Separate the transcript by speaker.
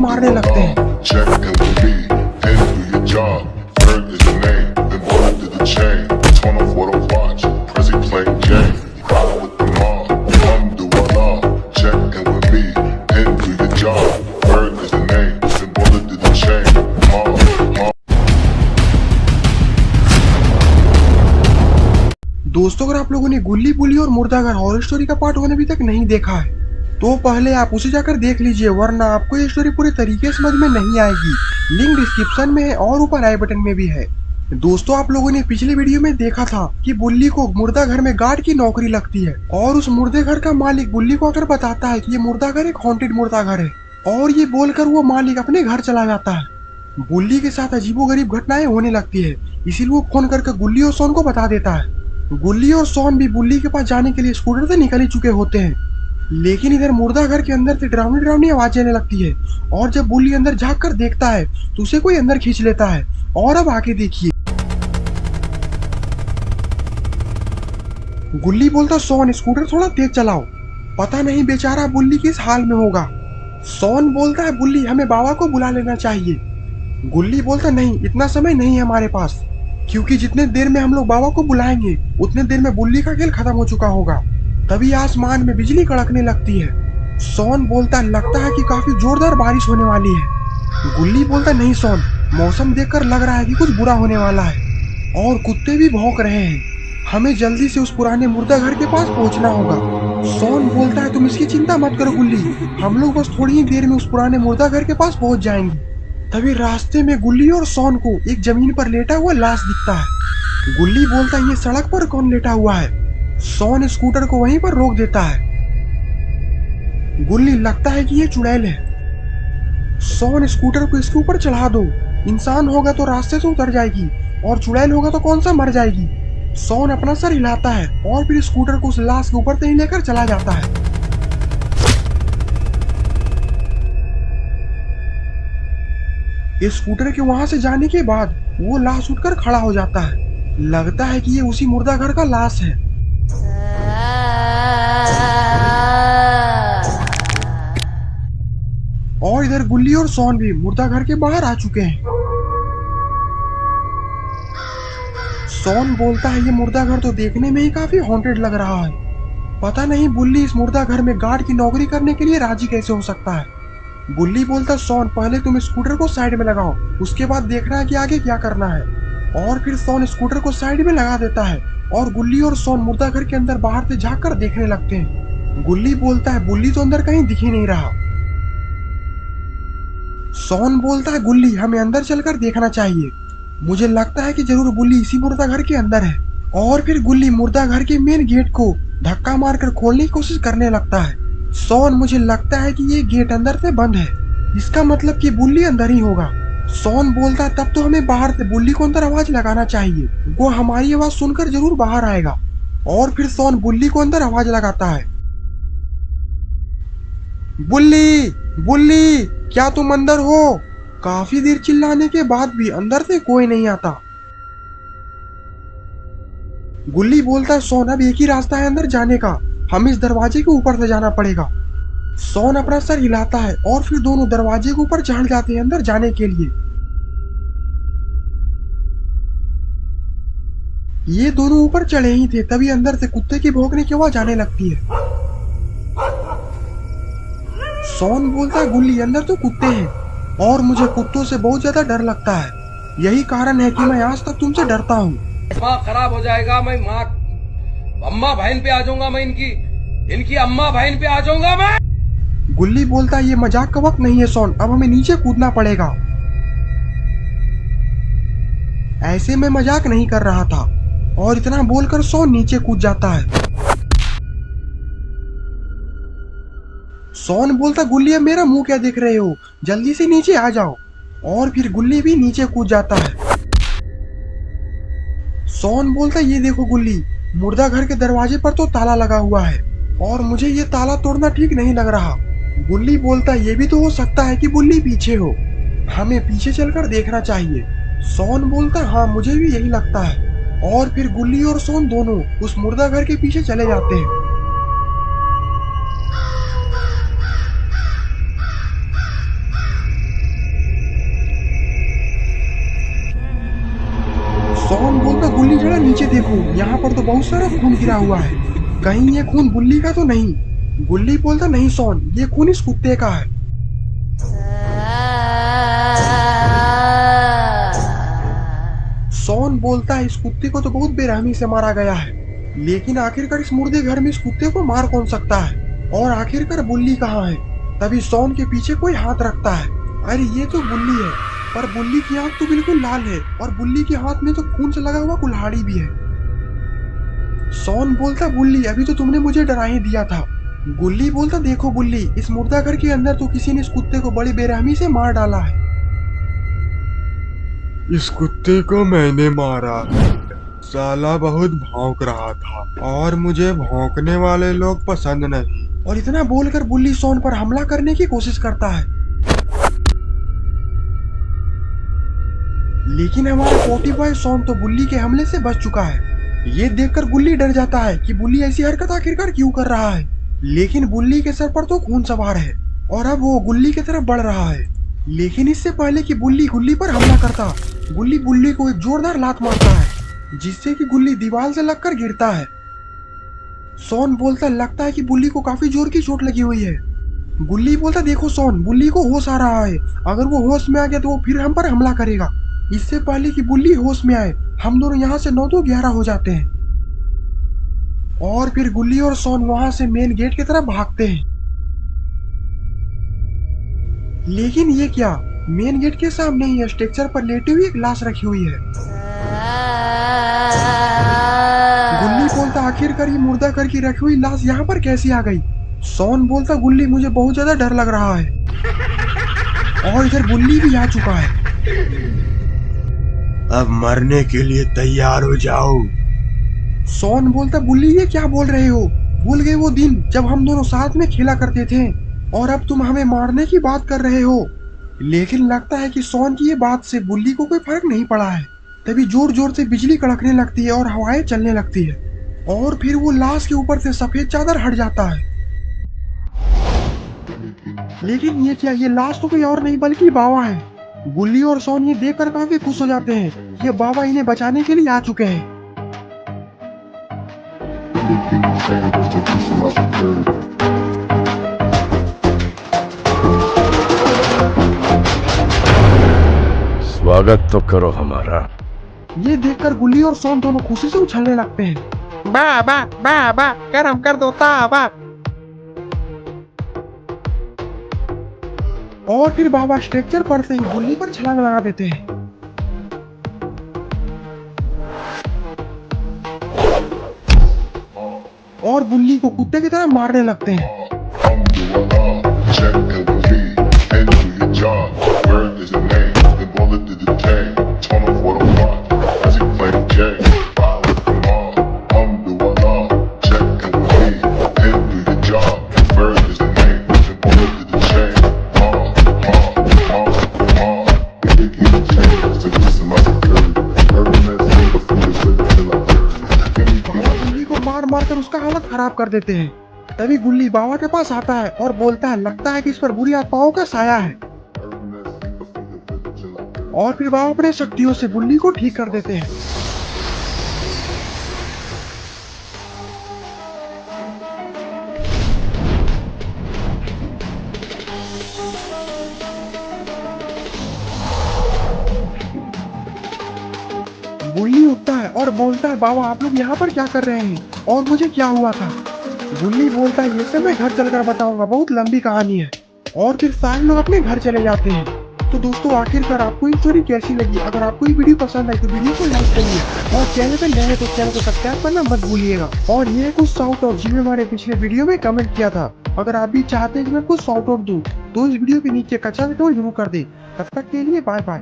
Speaker 1: मारने लगते हैं। दोस्तों, अगर आप लोगों ने गुल्ली बुल्ली और मुर्दाघर हॉरर स्टोरी का पार्ट 1 अभी तक नहीं देखा है तो पहले आप उसे जाकर देख लीजिए, वरना आपको ये स्टोरी पूरी तरीके से समझ में नहीं आएगी। लिंक डिस्क्रिप्शन में है और ऊपर आई बटन में भी है। दोस्तों, आप लोगों ने पिछले वीडियो में देखा था कि बुल्ली को मुर्दा घर में गार्ड की नौकरी लगती है और उस मुर्दे घर का मालिक बुल्ली को आकर बताता है कि ये मुर्दा घर एक हॉन्टेड मुर्दा घर है, और ये बोलकर वो मालिक अपने घर चला जाता है। बुल्ली के साथ अजीबोगरीब घटनाएं होने लगती है, इसीलिए वो फोन करके गुल्ली और सोन को बता देता है। गुल्ली और सोन भी बुल्ली के पास जाने के लिए स्कूटर से निकल ही चुके होते हैं, लेकिन इधर मुर्दा घर के अंदर से डरावनी डरावनी आवाज आने लगती है, और जब बुल्ली अंदर झांक कर देखता है तो उसे कोई अंदर खींच लेता है। और अब आगे देखिए, गुल्ली बोलता सोन स्कूटर थोड़ा तेज चलाओ, पता नहीं बेचारा बुल्ली किस हाल में होगा। सोन बोलता है बुल्ली हमें बाबा को बुला लेना चाहिए। गुल्ली बोलता नहीं, इतना समय नहीं है हमारे पास, क्योंकि जितने देर में हम लोग बाबा को बुलाएंगे उतने देर में बुल्ली का खेल खत्म हो चुका होगा। तभी आसमान में बिजली कड़कने लगती है। सोन बोलता लगता है कि काफी जोरदार बारिश होने वाली है। गुल्ली बोलता नहीं सोन, मौसम देखकर लग रहा है कि कुछ बुरा होने वाला है, और कुत्ते भी भौंक रहे हैं, हमें जल्दी से उस पुराने मुर्दा घर के पास पहुंचना होगा। सोन बोलता है तुम इसकी चिंता मत करो गुल्ली, हम लोग बस थोड़ी ही देर में उस पुराने मुर्दा घर के पास पहुंच जाएंगे। तभी रास्ते में गुल्ली और सोन को एक जमीन पर लेटा हुआ लाश दिखता है। गुल्ली बोलता है ये सड़क पर कौन लेटा हुआ है। सोन स्कूटर को वहीं पर रोक देता है। गुल्ली लगता है कि ये चुड़ैल है। सोन स्कूटर को इसके ऊपर चढ़ा दो, इंसान होगा तो रास्ते से उतर जाएगी और चुड़ैल होगा तो कौन सा मर जाएगी। सोन अपना सर हिलाता है और फिर स्कूटर को उस लाश के ऊपर से ही लेकर चला जाता है। स्कूटर के वहां से जाने के बाद वो लाश उठकर खड़ा हो जाता है। लगता है कि ये उसी मुर्दा घर का लाश है। और इधर गुल्ली और सोन भी मुर्दा घर के बाहर आ चुके हैं। सोन बोलता है ये मुर्दा घर तो देखने में ही काफी हॉन्टेड लग रहा है, पता नहीं बुल्ली इस मुर्दा घर में गार्ड की नौकरी करने के लिए राजी कैसे हो सकता है। बुल्ली बोलता सोन पहले तुम स्कूटर को साइड में लगाओ, उसके बाद देखना है कि आगे क्या करना है। और फिर सोन स्कूटर को साइड में लगा देता है और गुल्ली और सोन मुर्दा घर के अंदर बाहर से झांक कर देखने लगते हैं। गुल्ली बोलता है बुल्ली तो अंदर कहीं दिख ही नहीं रहा। सोन बोलता है गुल्ली हमें अंदर चलकर देखना चाहिए, मुझे लगता है कि जरूर बुल्ली इसी मुर्दा घर के अंदर है। और फिर गुल्ली मुर्दा घर के मेन गेट को धक्का मारकर खोलने की कोशिश करने लगता है। सोन मुझे लगता है कि ये गेट अंदर से बंद है, इसका मतलब कि बुल्ली अंदर ही होगा। सोन बोलता है तब तो हमें बाहर से बुल्ली को अंदर आवाज लगाना चाहिए, वो हमारी आवाज सुनकर जरूर बाहर आएगा। और फिर सोन बुल्ली को अंदर आवाज लगाता है, बुल्ली बुल्ली क्या तुम अंदर हो। काफी देर चिल्लाने के बाद भी अंदर से कोई नहीं आता। गुल्ली बोलता है सोन अब एक ही रास्ता है अंदर जाने का, हमें इस दरवाजे के ऊपर से जाना पड़ेगा। सोन अपना सर हिलाता है और फिर दोनों दरवाजे के ऊपर चढ़ जाते हैं अंदर जाने के लिए। ये दोनों ऊपर चढ़े ही थे तभी अंदर से कुत्ते की भौंकने की आवाज आने लगती है। सोन बोलता है गुल्ली अंदर तो कुत्ते हैं और मुझे कुत्तों से बहुत ज्यादा डर लगता है, यही कारण है कि मैं आज तक तुमसे डरता हूँ।
Speaker 2: माँ खराब हो जाएगा, मैं माँ अम्मा बहन पे आ जाऊंगा, मैं इनकी अम्मा बहन पे आ जाऊंगा मैं।
Speaker 1: गुल्ली बोलता है ये मजाक का वक्त नहीं है सोन, अब हमें नीचे कूदना पड़ेगा। ऐसे में मजाक नहीं कर रहा था, और इतना बोलकर सोन नीचे कूद जाता है। सोन बोलता गुल्ली अब मेरा मुंह क्या देख रहे हो, जल्दी से नीचे आ जाओ। और फिर गुल्ली भी नीचे कूद जाता है। सोन बोलता ये देखो गुल्ली, मुर्दा घर के दरवाजे पर तो ताला लगा हुआ है और मुझे ये ताला तोड़ना ठीक नहीं लग रहा। गुल्ली बोलता ये भी तो हो सकता है कि बुल्ली पीछे हो, हमें पीछे चलकर देखना चाहिए। सोन बोलता हाँ मुझे भी यही लगता है। और फिर गुल्ली और सोन दोनों उस मुर्दा घर के पीछे चले जाते हैं। नीचे देखो, यहाँ पर तो बहुत सारा खून गिरा हुआ है। कहीं ये खून बुल्ली का तो नहीं? गुल्ली बोलता नहीं सोन, ये खून इस कुत्ते का है। सोन बोलता है इस कुत्ते को तो बहुत बेरहमी से मारा गया है, लेकिन आखिरकार इस मुर्दे घर में इस कुत्ते को मार कौन सकता है? और आखिरकार बुल्ली कहाँ है? तभी सोन के पीछे कोई हाथ रखता है। अरे ये तो बुल्ली है, पर बुल्ली की आंख तो बिल्कुल लाल है और बुल्ली के हाथ में तो खून से लगा हुआ कुल्हाड़ी भी है। सोन बोलता बुल्ली अभी तो तुमने मुझे डरा ही दिया था। गुल्ली बोलता देखो बुल्ली, इस मुर्दा घर के अंदर तो किसी ने इस कुत्ते को बड़ी बेरहमी से मार डाला है।
Speaker 3: इस कुत्ते को मैंने मारा है। साला बहुत भौंक रहा था और मुझे भौंकने वाले लोग पसंद नहीं।
Speaker 1: और इतना बोलकर बुल्ली सोन पर हमला करने की कोशिश करता है, लेकिन हमारा पोटी बॉय सोन तो बुल्ली के हमले से बच चुका है। ये देखकर गुल्ली डर जाता है कि बुल्ली ऐसी हरकत आखिरकार क्यों कर रहा है, लेकिन बुल्ली के सर पर तो खून सवार है और अब वो गुल्ली की तरफ बढ़ रहा है। लेकिन इससे पहले कि बुल्ली गुल्ली पर हमला करता, गुल्ली बुल्ली को एक जोरदार लात मारता है, जिससे कि गुल्ली दीवार से लगकर गिरता है। सोन बोलता लगता है कि बुल्ली को काफी जोर की चोट लगी हुई है। गुल्ली बोलता देखो सोन, बुल्ली को होश आ रहा है, अगर वो होश में आ गया तो वो फिर हम पर हमला करेगा। इससे पहले कि बुल्ली होश में आए हम दोनों यहाँ से 9 तो 11 हो जाते हैं और फिर गुल्ली और सोन वहां से मेन गेट की तरफ भागते हैं। लेकिन ये क्या, मेन गेट के सामने ही स्ट्रक्चर पर लेटी हुई एक लाश रखी हुई है। गुल्ली बोलता आखिरकार ये मुर्दा करके रखी हुई लाश यहाँ पर कैसी आ गई? सोन बोलता गुल्ली मुझे बहुत ज्यादा डर लग रहा है और इधर बुल्ली भी आ चुका है।
Speaker 3: अब मरने के लिए तैयार हो जाओ।
Speaker 1: सोन बोलता बुल्ली ये क्या बोल रहे हो? भूल गए वो दिन जब हम दोनों साथ में खेला करते थे और अब तुम हमें मारने की बात कर रहे हो। लेकिन लगता है कि सोन की ये बात से बुल्ली को कोई फर्क नहीं पड़ा है। तभी जोर जोर से बिजली कड़कने लगती है और हवाएं चलने लगती है और फिर वो लाश के ऊपर से सफेद चादर हट जाता है। लेकिन ये क्या, ये लाश तो कोई और नहीं बल्कि बाबा है। गुल्ली और सोन ये देखकर काफी खुश हो जाते हैं, ये बाबा इन्हें बचाने के लिए आ चुके हैं।
Speaker 4: स्वागत तो करो हमारा।
Speaker 1: ये देखकर गुल्ली और सोन दोनों खुशी से उछलने लगते हैं। बाबा बाबा गरम कर दो ताबा। और फिर बाबा स्ट्रक्चर पर से गुल्ली पर छलांग लगा देते हैं। और बुल्ली को कुत्ते की तरह मारने लगते हैं। मारकर उसका हालत खराब कर देते हैं। तभी गुल्ली बाबा के पास आता है और बोलता है लगता है कि इस पर बुरी आत्माओं का साया है। और फिर बाबा अपने शक्तियों से बुल्ली को ठीक कर देते हैं। गुल्ली उठता है और बोलता है बाबा आप लोग यहाँ पर क्या कर रहे हैं और मुझे क्या हुआ था? गुल्ली बोलता है ये सब मैं घर चलकर बताऊंगा, बहुत लंबी कहानी है। और फिर सारे लोग अपने घर चले जाते हैं। तो दोस्तों आखिरकार आपको ये स्टोरी कैसी लगी? अगर आपको ये वीडियो पसंद आई तो वीडियो को लाइक करिए और चैनल पर नए हैं तो चैनल को सब्सक्राइब करना मत भूलिएगा। और ये कुछ शाउट आउट जिन्हें हमारे पिछले वीडियो में कमेंट किया था, अगर आप भी चाहते हैं कि मैं कुछ शाउट आउट दूं तो इस वीडियो के नीचे कच्चा जरूर कर दे। तब तक के लिए बाय बाय।